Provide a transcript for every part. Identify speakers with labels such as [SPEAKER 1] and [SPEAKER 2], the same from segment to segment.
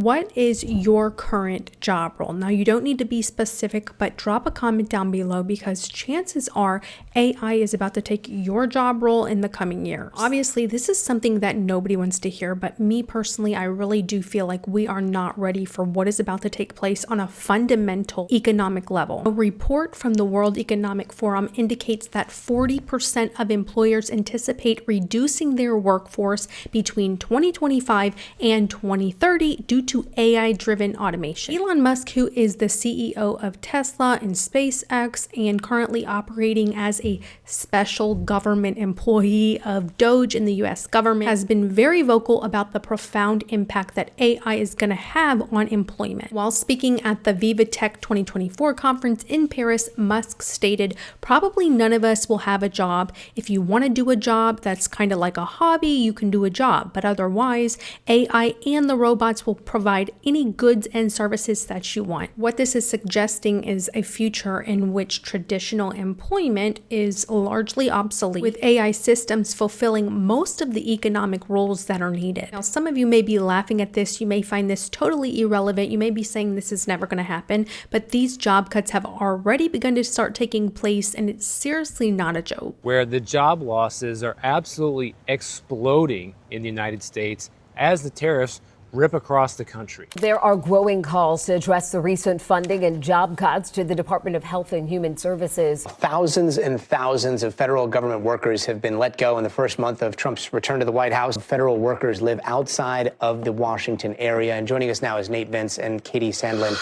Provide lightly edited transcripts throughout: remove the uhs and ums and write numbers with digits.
[SPEAKER 1] What is your current job role? Now, you don't need to be specific, but drop a comment down below because chances are AI is about to take your job role in the coming years. Obviously, this is something that nobody wants to hear, but me personally, I really do feel like we are not ready for what is about to take place on a fundamental economic level. A report from the World Economic Forum indicates that 40% of employers anticipate reducing their workforce between 2025 and 2030 due to AI-driven automation. Elon Musk, who is the CEO of Tesla and SpaceX and currently operating as a special government employee of DOGE in the US government, has been very vocal about the profound impact that AI is going to have on employment. While speaking at the Viva Tech 2024 conference in Paris, Musk stated, "Probably none of us will have a job. If you want to do a job that's kind of like a hobby, you can do a job, but otherwise, AI and the robots will provide any goods and services that you want." What this is suggesting is a future in which traditional employment is largely obsolete, with AI systems fulfilling most of the economic roles that are needed. Now, some of you may be laughing at this. You may find this totally irrelevant. You may be saying this is never going to happen, but these job cuts have already begun to start taking place, and it's seriously not a joke.
[SPEAKER 2] Where the job losses are absolutely exploding in the United States as the tariffs rip across the country.
[SPEAKER 3] There are growing calls to address the recent funding and job cuts to the Department of Health and Human Services.
[SPEAKER 4] Thousands and thousands of federal government workers have been let go in the first month of Trump's return to the White House. Federal workers live outside of the Washington area. And joining us now is Nate Vince and Katie Sandlin.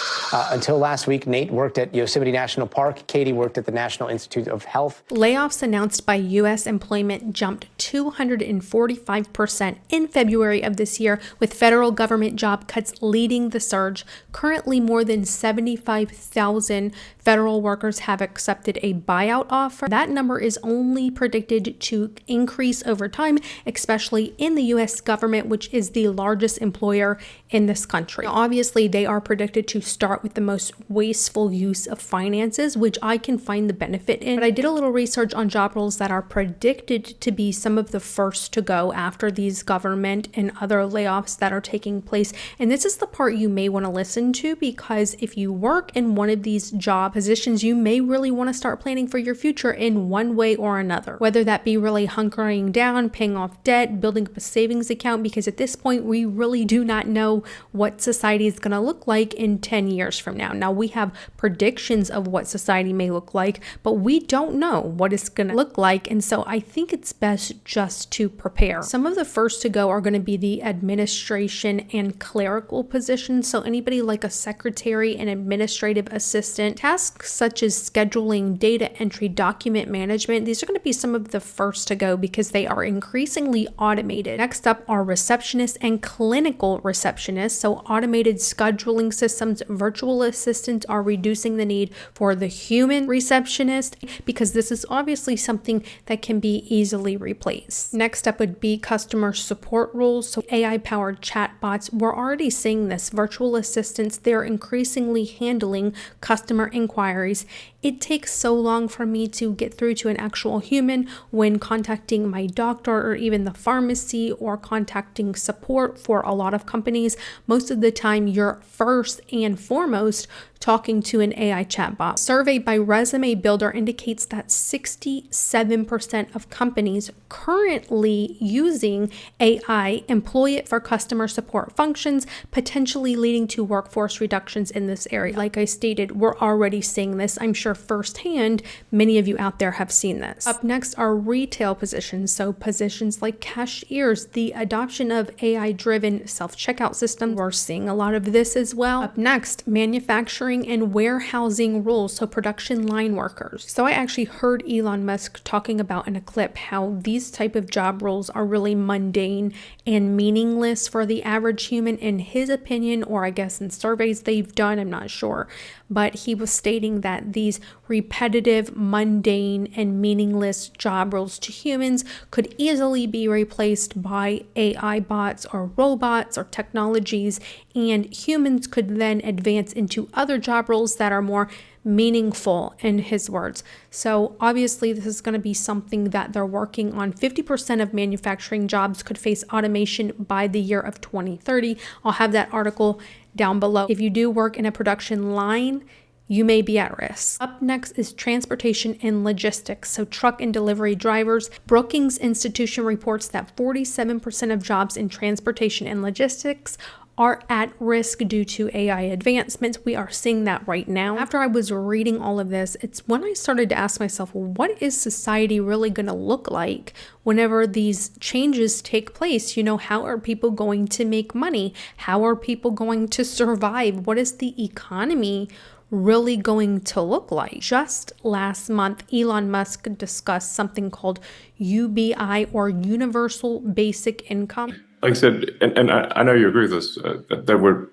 [SPEAKER 4] Until last week, Nate worked at Yosemite National Park. Katie worked at the National Institute of Health.
[SPEAKER 1] Layoffs announced by U.S. employment jumped 245% in February of this year, with federal government job cuts leading the surge. Currently, more than 75,000 federal workers have accepted a buyout offer. That number is only predicted to increase over time, especially in the U.S. government, which is the largest employer in this country. Now, obviously, they are predicted to start with the most wasteful use of finances, which I can find the benefit in. But I did a little research on job roles that are predicted to be some of the first to go after these government and other layoffs that are taking place. And this is the part you may want to listen to, because if you work in one of these job positions, you may really want to start planning for your future in one way or another, whether that be really hunkering down, paying off debt, building up a savings account, because at this point, we really do not know what society is going to look like in 10 years from now. Now, we have predictions of what society may look like, but we don't know what it's going to look like. And so I think it's best just to prepare. Some of the first to go are going to be the administration and clerical positions. So anybody like a secretary and administrative assistant, tasks such as scheduling, data entry, document management, these are going to be some of the first to go because they are increasingly automated. Next up are receptionists and clinical receptionists. So automated scheduling systems, virtual assistants are reducing the need for the human receptionist, because this is obviously something that can be easily replaced. Next up would be customer support roles. So AI-powered chatbots, we're already seeing this. Virtual assistants, they're increasingly handling customer inquiries. It takes so long for me to get through to an actual human when contacting my doctor or even the pharmacy or contacting support for a lot of companies. Most of the time, you're first and foremost talking to an AI chatbot. A survey by Resume Builder indicates that 67% of companies currently using AI employ it for customer support functions, potentially leading to workforce reductions in this area. Like I stated, we're already seeing this. I'm sure firsthand, many of you out there have seen this. Up next are retail positions. So positions like cashiers, the adoption of AI-driven self-checkout systems. We're seeing a lot of this as well. Up next, manufacturing and warehousing roles, so production line workers. So I actually heard Elon Musk talking about in a clip how these type of job roles are really mundane and meaningless for the average human, in his opinion, or I guess in surveys they've done, I'm not sure. But he was stating that these repetitive, mundane, and meaningless job roles to humans could easily be replaced by AI bots or robots or technologies, and humans could then advance into other other job roles that are more meaningful, in his words. So obviously this is going to be something that they're working on. 50% of manufacturing jobs could face automation by the year of 2030. I'll have that article down below. If you do work in a production line, you may be at risk. Up next is transportation and logistics. So truck and delivery drivers. Brookings Institution reports that 47% of jobs in transportation and logistics are at risk due to AI advancements. We are seeing that right now. After I was reading all of this, it's when I started to ask myself, what is society really going to look like whenever these changes take place? You know, how are people going to make money? How are people going to survive? What is the economy really going to look like? Just last month, Elon Musk discussed something called UBI, or Universal Basic Income.
[SPEAKER 5] Like I said, and I know you agree with this, that we're,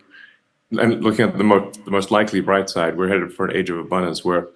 [SPEAKER 5] and looking at the most likely bright side, we're headed for an age of abundance where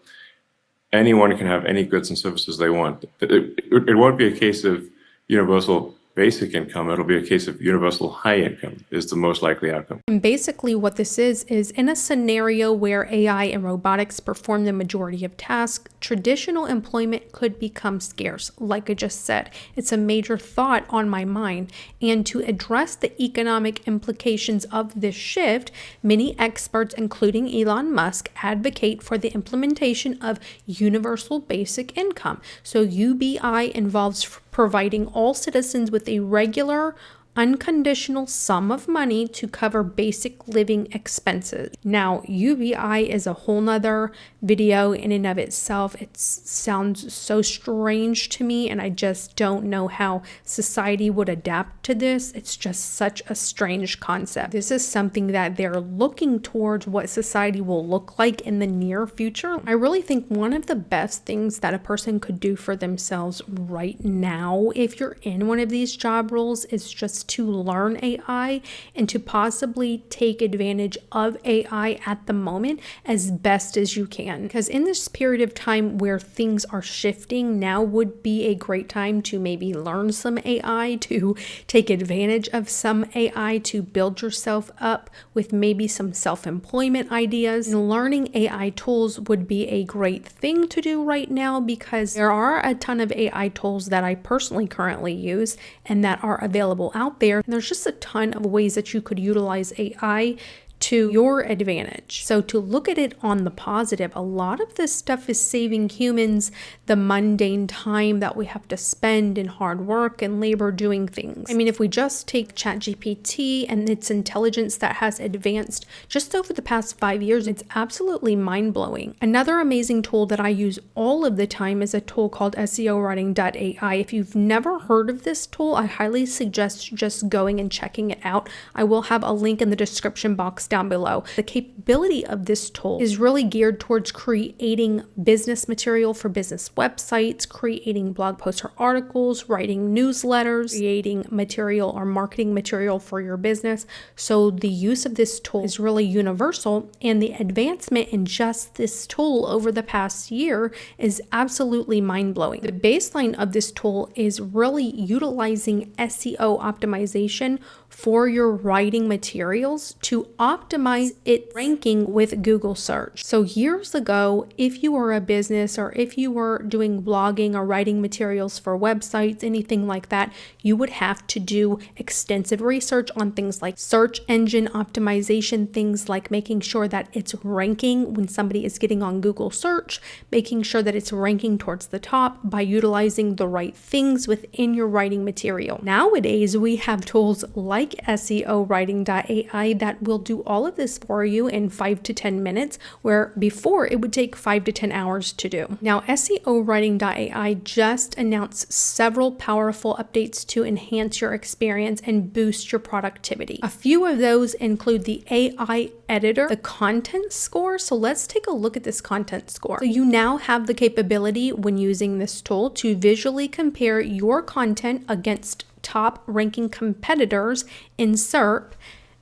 [SPEAKER 5] anyone can have any goods and services they want. It won't be a case of universal basic income. It'll be a case of universal high income is the most likely outcome.
[SPEAKER 1] And basically what this is in a scenario where AI and robotics perform the majority of tasks, traditional employment could become scarce. Like I just said, it's a major thought on my mind. And to address the economic implications of this shift, many experts, including Elon Musk, advocate for the implementation of universal basic income. So UBI involves providing all citizens with a regular, unconditional sum of money to cover basic living expenses. Now, UBI is a whole nother video in and of itself. It sounds so strange to me, and I just don't know how society would adapt to this. It's just such a strange concept. This is something that they're looking towards what society will look like in the near future. I really think one of the best things that a person could do for themselves right now, if you're in one of these job roles, is just to learn AI and to possibly take advantage of AI at the moment as best as you can. Because in this period of time where things are shifting, now would be a great time to maybe learn some AI, to take advantage of some AI, to build yourself up with maybe some self-employment ideas. And learning AI tools would be a great thing to do right now, because there are a ton of AI tools that I personally currently use and that are available out there. And there's just a ton of ways that you could utilize AI to your advantage. So to look at it on the positive, a lot of this stuff is saving humans the mundane time that we have to spend in hard work and labor doing things. I mean, if we just take ChatGPT and its intelligence that has advanced just over the past 5 years, it's absolutely mind-blowing. Another amazing tool that I use all of the time is a tool called SEOwriting.ai. If you've never heard of this tool, I highly suggest just going and checking it out. I will have a link in the description box down below. The capability of this tool is really geared towards creating business material for business websites, creating blog posts or articles, writing newsletters, creating material or marketing material for your business. So the use of this tool is really universal, and the advancement in just this tool over the past year is absolutely mind-blowing. The baseline of this tool is really utilizing SEO optimization for your writing materials to optimize its ranking with Google search. So years ago, if you were a business or if you were doing blogging or writing materials for websites, anything like that, you would have to do extensive research on things like search engine optimization, things like making sure that it's ranking when somebody is getting on Google search, making sure that it's ranking towards the top by utilizing the right things within your writing material. Nowadays, we have tools like SEOwriting.ai that will do all of this for you in 5 to 10 minutes, where before it would take 5 to 10 hours to do. Now, SEOwriting.ai just announced several powerful updates to enhance your experience and boost your productivity. A few of those include the AI editor, the content score. So let's take a look at this content score. So you now have the capability when using this tool to visually compare your content against top ranking competitors in SERP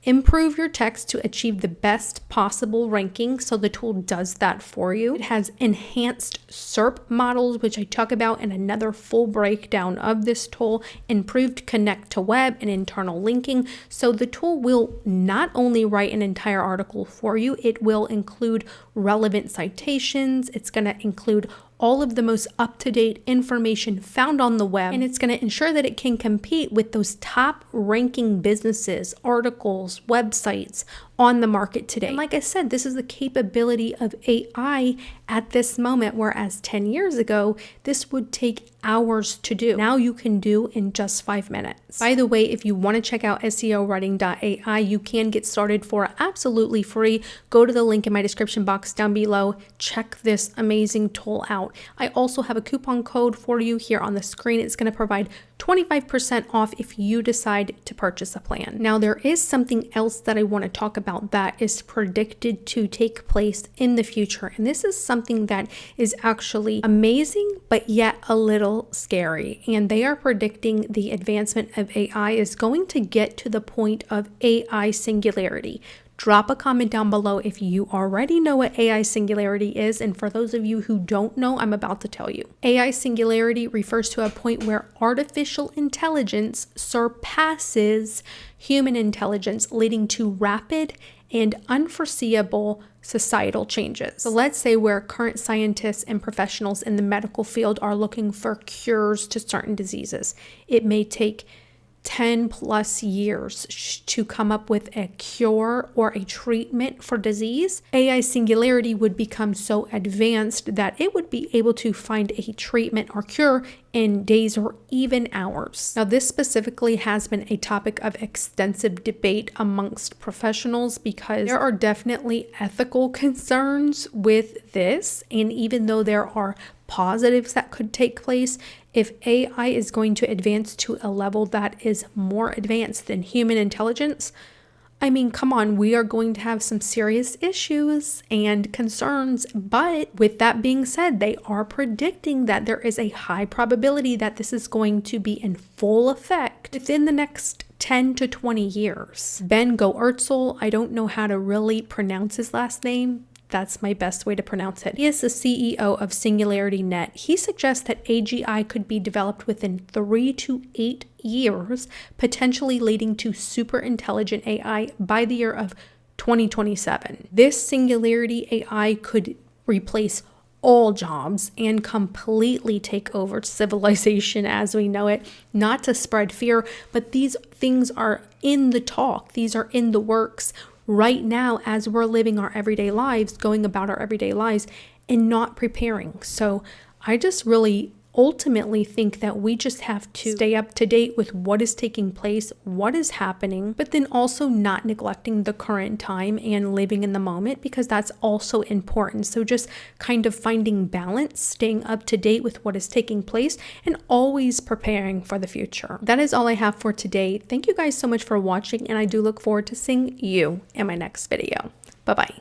[SPEAKER 1] improve your text to achieve the best possible ranking. So the tool does that for you. It has enhanced SERP models, which I talk about in another full breakdown of this tool, improved connect to web and internal linking. So the tool will not only write an entire article for you, it will include relevant citations. It's going to include all of the most up-to-date information found on the web, and it's going to ensure that it can compete with those top ranking businesses, articles, websites on the market today. And like I said, this is the capability of AI at this moment, whereas 10 years ago, this would take hours to do. Now you can do in just 5 minutes. By the way, if you want to check out SEOwriting.ai, you can get started for absolutely free. Go to the link in my description box down below. Check this amazing tool out. I also have a coupon code for you here on the screen. It's going to provide 25% off if you decide to purchase a plan. Now, there is something else that I want to talk about that is predicted to take place in the future. And this is something that is actually amazing, but yet a little scary. And they are predicting the advancement of AI is going to get to the point of AI singularity. Drop a comment down below if you already know what AI singularity is, and for those of you who don't know, I'm about to tell you. AI singularity refers to a point where artificial intelligence surpasses human intelligence, leading to rapid and unforeseeable societal changes. So let's say where current scientists and professionals in the medical field are looking for cures to certain diseases. It may take 10 plus years to come up with a cure or a treatment for disease. AI singularity would become so advanced that it would be able to find a treatment or cure in days or even hours. Now, this specifically has been a topic of extensive debate amongst professionals because there are definitely ethical concerns with this. And even though there are positives that could take place, if AI is going to advance to a level that is more advanced than human intelligence, I mean, come on, we are going to have some serious issues and concerns. But with that being said, they are predicting that there is a high probability that this is going to be in full effect within the next 10 to 20 years. Ben Goertzel, I don't know how to really pronounce his last name. That's my best way to pronounce it. He is the CEO of Singularity Net. He suggests that AGI could be developed within 3 to 8 years, potentially leading to super intelligent AI by the year of 2027. This Singularity AI could replace all jobs and completely take over civilization as we know it. Not to spread fear, but these things are in the talk. These are in the works right now as we're living our everyday lives, going about our everyday lives and not preparing. So I just really ultimately think that we just have to stay up to date with what is taking place, what is happening, but then also not neglecting the current time and living in the moment, because that's also important. So just kind of finding balance, staying up to date with what is taking place and always preparing for the future. That is all I have for today. Thank you guys so much for watching, and I do look forward to seeing you in my next video. Bye-bye.